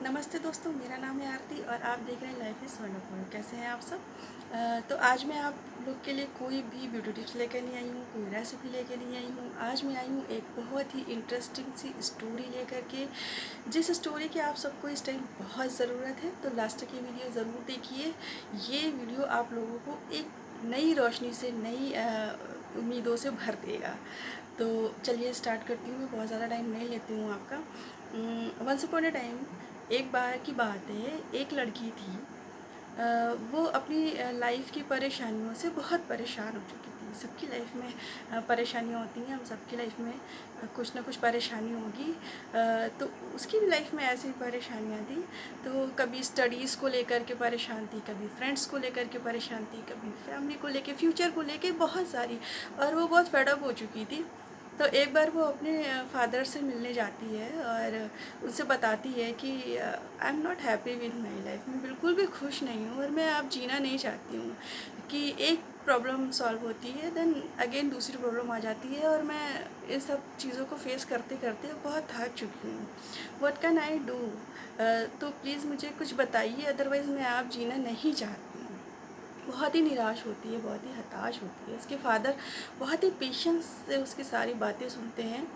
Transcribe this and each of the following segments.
नमस्ते दोस्तों, मेरा नाम है आरती और आप देख रहे हैं लाइफ इज़ वंडरफुल। कैसे हैं आप सब? तो आज मैं आप लोग के लिए कोई भी ब्यूटी टिप्स लेकर नहीं आई हूँ, कोई रेसिपी लेकर नहीं आई हूँ। आज मैं आई हूँ एक बहुत ही इंटरेस्टिंग सी स्टोरी लेकर के, जिस स्टोरी की आप सबको इस टाइम बहुत ज़रूरत है। तो लास्ट तक ये वीडियो ज़रूर देखिए। ये वीडियो आप लोगों को एक नई रोशनी से, नई उम्मीदों से भर देगा। तो चलिए स्टार्ट करती हूँ। मैं बहुत ज़्यादा टाइम नहीं लेती हूँ आपका। वंस अपॉन अ टाइम, एक बार की बात है, एक लड़की थी। वो अपनी लाइफ की परेशानियों से बहुत परेशान हो चुकी थी। सबकी लाइफ में परेशानियाँ होती हैं, हम सबकी लाइफ में कुछ ना कुछ परेशानी होगी। तो उसकी भी लाइफ में ऐसी परेशानियाँ थी। तो कभी स्टडीज़ को लेकर के परेशान थी, कभी फ्रेंड्स को लेकर के परेशान थी, कभी फैमिली को लेके, फ्यूचर को लेके, बहुत सारी। और वो बहुत फेड अप हो चुकी थी। तो एक बार वो अपने फादर से मिलने जाती है और उनसे बताती है कि I am not happy with my life, मैं बिल्कुल भी खुश नहीं हूँ और मैं अब जीना नहीं चाहती हूँ। कि एक प्रॉब्लम सॉल्व होती है, देन अगेन दूसरी प्रॉब्लम आ जाती है और मैं इन सब चीज़ों को फेस करते करते बहुत थक चुकी हूँ। What can I do? तो प्लीज़ मुझे कुछ बताइए, अदरवाइज़ मैं अब जीना नहीं चाहती हूँ। बहुत ही निराश होती है, बहुत ही हताश होती है। उसके फादर बहुत ही पेशेंस से उसकी सारी बातें सुनते हैं,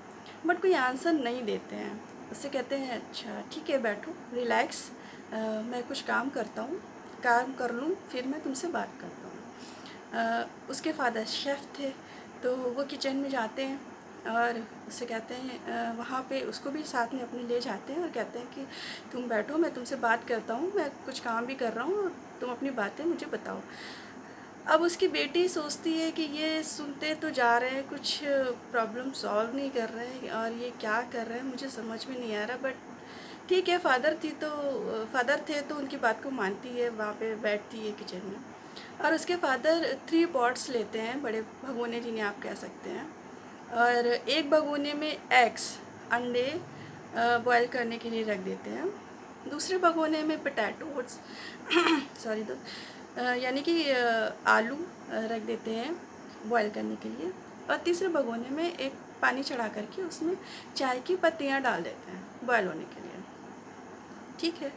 बट कोई आंसर नहीं देते हैं। उससे कहते हैं अच्छा ठीक है, बैठो, रिलैक्स, मैं कुछ काम करता हूँ, काम कर लूँ फिर मैं तुमसे बात करता हूँ। उसके फादर शेफ़ थे, तो वो किचन में जाते हैं और उससे कहते हैं, वहाँ पे उसको भी साथ में अपने ले जाते हैं और कहते हैं कि तुम बैठो, मैं तुमसे बात करता हूँ, मैं कुछ काम भी कर रहा हूँ, तुम अपनी बातें मुझे बताओ। अब उसकी बेटी सोचती है कि ये सुनते तो जा रहे हैं, कुछ प्रॉब्लम सॉल्व नहीं कर रहे हैं और ये क्या कर रहे हैं मुझे समझ में नहीं आ रहा। बट ठीक है, फादर थे तो उनकी बात को मानती है, वहाँ पे बैठती है किचन में। और उसके फादर 3 पॉट्स लेते हैं, बड़े भगोने जिन्हें आप कह सकते हैं। और एक भगोने में एग्स, अंडे बॉयल करने के लिए रख देते हैं। दूसरे भगोने में पोटैटोज सॉरी, तो यानी कि आलू रख देते हैं बॉयल करने के लिए। और तीसरे भगोने में एक पानी चढ़ा करके उसमें चाय की पत्तियाँ डाल देते हैं बॉयल होने के लिए। ठीक है,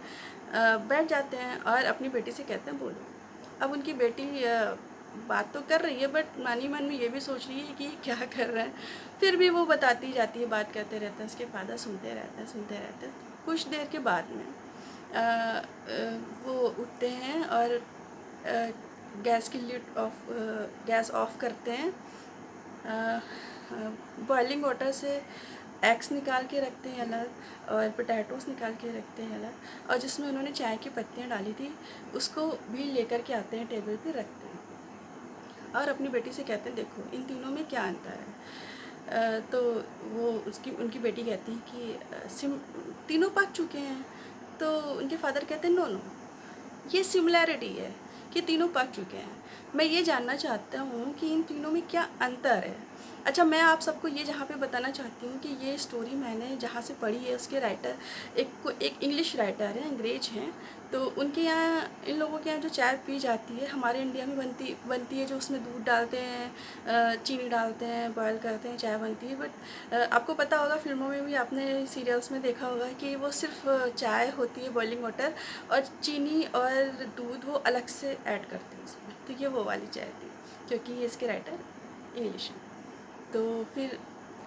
बैठ जाते हैं और अपनी बेटी से कहते हैं बोलो। अब उनकी बेटी बात तो कर रही है, बट मानी मन में ये भी सोच रही है कि ये क्या कर रहा है। फिर भी वो बताती जाती है, बात करते रहते हैं। उसके फादर सुनते रहते हैं। कुछ देर के बाद में वो उठते हैं और गैस की लिड ऑफ गैस ऑफ करते हैं। बॉइलिंग वाटर से एग्स निकाल के रखते हैं अलग और पोटैटोस निकाल के रखते हैं अलग, और जिसमें उन्होंने चाय की पत्तियाँ डाली थी उसको भी लेकर के आते हैं, टेबल पे रखते हैं और अपनी बेटी से कहते हैं देखो इन तीनों में क्या अंतर है। तो वो उनकी बेटी कहती है कि तीनों पक चुके हैं। तो उनके फादर कहते हैं नो नो, ये सिमिलैरिटी है कि तीनों पक चुके हैं। मैं ये जानना चाहता हूँ कि इन तीनों में क्या अंतर है। अच्छा, मैं आप सबको ये जहाँ पे बताना चाहती हूँ कि ये स्टोरी मैंने जहाँ से पढ़ी है, उसके राइटर एक इंग्लिश राइटर हैं, अंग्रेज हैं। तो उनके यहाँ, इन लोगों के यहाँ जो चाय पी जाती है, हमारे इंडिया में बनती है, जो उसमें दूध डालते हैं, चीनी डालते हैं, बॉयल करते हैं, चाय बनती है। बट आपको पता होगा, फिल्मों में भी आपने सीरियल्स में देखा होगा कि वो सिर्फ चाय होती है, बॉइलिंग वाटर, और चीनी और दूध वो अलग से ऐड करते हैं उसमें। तो ये वो वाली चाय थी, क्योंकि इसके राइटर इंग्लिश हैं। तो फिर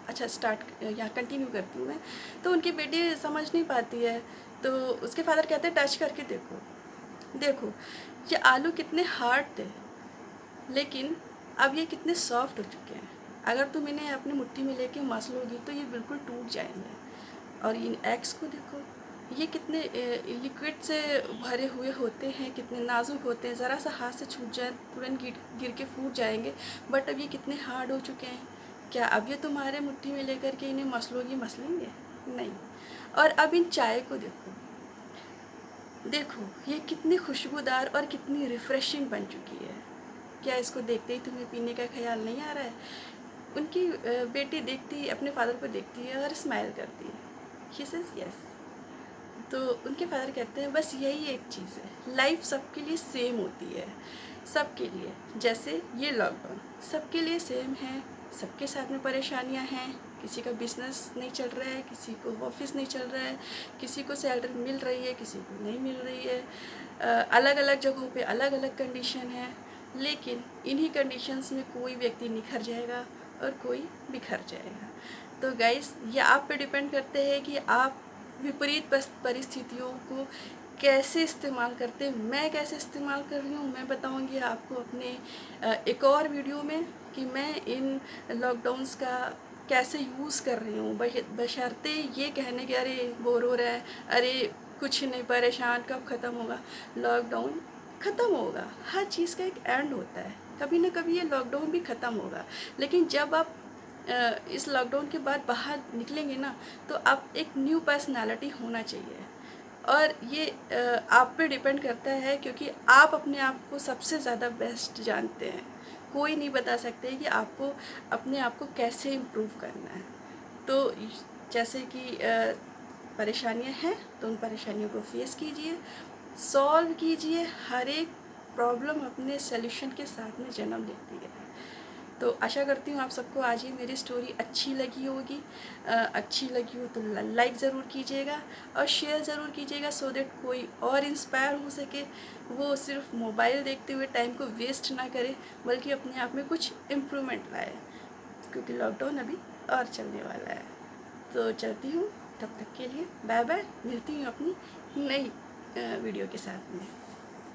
अच्छा, स्टार्ट यहाँ कंटिन्यू करती हूँ मैं। तो उनकी बेटी समझ नहीं पाती है, तो उसके फादर कहते हैं टच करके देखो, देखो ये आलू कितने हार्ड थे, लेकिन अब ये कितने सॉफ्ट हो चुके हैं। अगर तुम इन्हें अपनी मुट्ठी में लेके मसलोगी तो ये बिल्कुल टूट जाएंगे। और इन एग्स को देखो, ये कितने लिक्विड से भरे हुए होते हैं, कितने नाजुक होते हैं, ज़रा सा हाथ से छूट जाए तुरंत गिर के फूट जाएंगे। बट अब ये कितने हार्ड हो चुके हैं। क्या अब ये तुम्हारे मुट्ठी में लेकर के इन्हें मसलोगी? मसलेंगे नहीं। और अब इन चाय को देखो, देखो ये कितनी खुशबूदार और कितनी रिफ़्रेशिंग बन चुकी है। क्या इसको देखते ही तुम्हें पीने का ख्याल नहीं आ रहा है? उनकी बेटी देखती, अपने फादर को देखती है और स्माइल करती है। She says yes. तो उनके फादर कहते हैं बस यही एक चीज़ है, लाइफ सबके लिए सेम होती है, सबके लिए। जैसे ये लॉकडाउन सबके लिए सेम है, सबके साथ में परेशानियां हैं, किसी का बिजनेस नहीं चल रहा है, किसी को ऑफिस नहीं चल रहा है, किसी को सैलरी मिल रही है, किसी को नहीं मिल रही है। अलग अलग जगहों पे अलग अलग कंडीशन है, लेकिन इन्हीं कंडीशंस में कोई व्यक्ति निखर जाएगा और कोई बिखर जाएगा। तो गाइस, ये आप पे डिपेंड करते हैं कि आप विपरीत परिस्थितियों को कैसे इस्तेमाल करते हैं। मैं कैसे इस्तेमाल कर रही हूँ मैं बताऊँगी आपको अपने एक और वीडियो में, कि मैं इन लॉकडाउन्स का कैसे यूज़ कर रही हूँ, बशर्ते ये कहने के अरे बोर हो रहा है, अरे कुछ नहीं, परेशान, कब ख़त्म होगा। लॉकडाउन ख़त्म होगा, हर चीज़ का एक एंड होता है, कभी ना कभी ये लॉकडाउन भी ख़त्म होगा। लेकिन जब आप इस लॉकडाउन के बाद बाहर निकलेंगे ना, तो आप एक न्यू पर्सनालिटी होना चाहिए। और ये आप पे डिपेंड करता है, क्योंकि आप अपने आप को सबसे ज़्यादा बेस्ट जानते हैं। कोई नहीं बता सकते कि आपको अपने आप को कैसे इम्प्रूव करना है। तो जैसे कि परेशानियां हैं तो उन परेशानियों को फेस कीजिए, सॉल्व कीजिए। हर एक प्रॉब्लम अपने सॉल्यूशन के साथ में जन्म लेती है। तो आशा करती हूँ आप सबको आज ही मेरी स्टोरी अच्छी लगी होगी। अच्छी लगी हो तो लाइक ज़रूर कीजिएगा और शेयर ज़रूर कीजिएगा, सो दैट कोई और इंस्पायर हो सके। वो सिर्फ मोबाइल देखते हुए टाइम को वेस्ट ना करे, बल्कि अपने आप में कुछ इम्प्रूवमेंट लाए, क्योंकि लॉकडाउन अभी और चलने वाला है। तो चलती हूँ, तब तक के लिए बाय बाय। मिलती हूँ अपनी नई वीडियो के साथ में।